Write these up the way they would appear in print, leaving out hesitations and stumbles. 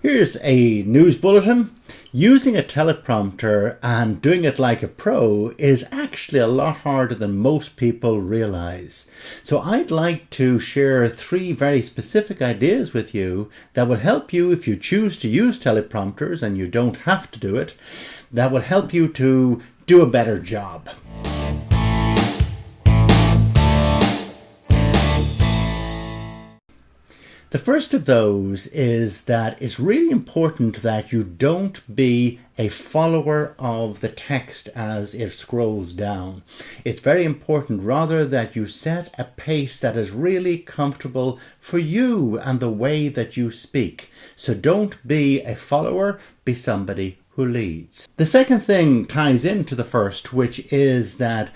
Here's a news bulletin. Using a teleprompter and doing it like a pro is actually a lot harder than most people realize. So I'd like to share 3 very specific ideas with you that will help you if you choose to use teleprompters and you don't have to do it, that will help you to do a better job. The first of those is that it's really important that you don't be a follower of the text as it scrolls down. It's very important rather that you set a pace that is really comfortable for you and the way that you speak. So don't be a follower, be somebody who leads. The second thing ties into the first, which is that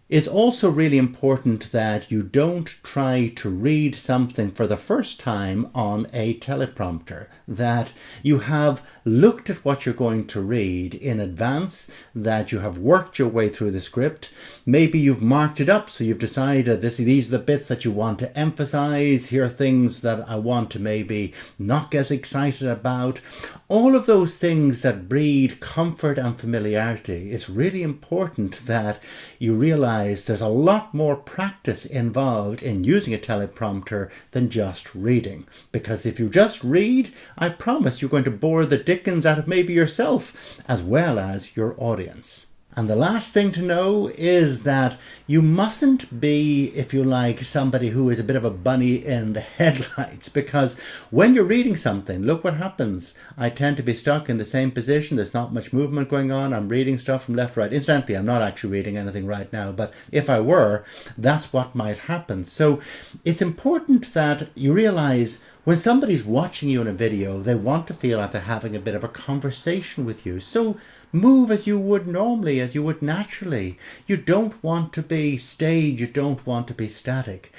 it's also really important that you don't try to read something for the first time on a teleprompter, that you have looked at what you're going to read in advance, that you have worked your way through the script. Maybe you've marked it up, so you've decided these are the bits that you want to emphasize. Here are things that I want to maybe not get excited about. All of those things that breed comfort and familiarity. It's really important that you realize there's a lot more practice involved in using a teleprompter than just reading. Because if you just read, I promise you're going to bore the dickens out of maybe yourself as well as your audience. And the last thing to know is that you mustn't be, if you like, somebody who is a bit of a bunny in the headlights, because when you're reading something, look what happens. I tend to be stuck in the same position. There's not much movement going on. I'm reading stuff from left to right. Incidentally, I'm not actually reading anything right now, but if I were, that's what might happen. So it's important that you realize when somebody's watching you in a video, they want to feel like they're having a bit of a conversation with you. So move as you would normally, as you would naturally. You don't want to be staged. You don't want to be static.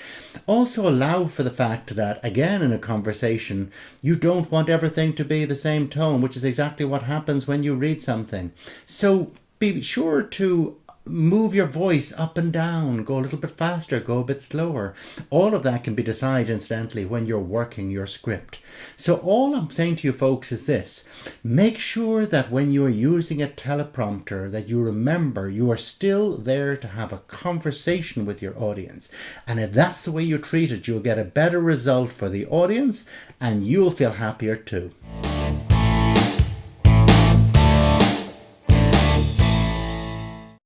Also allow for the fact that, again, in a conversation, you don't want everything to be the same tone, which is exactly what happens when you read something. So be sure to move your voice up and down, go a little bit faster, go a bit slower. All of that can be decided, incidentally, when you're working your script. So all I'm saying to you folks is this: make sure that when you're using a teleprompter that you remember you are still there to have a conversation with your audience. And if that's the way you treat it, you'll get a better result for the audience and you'll feel happier too.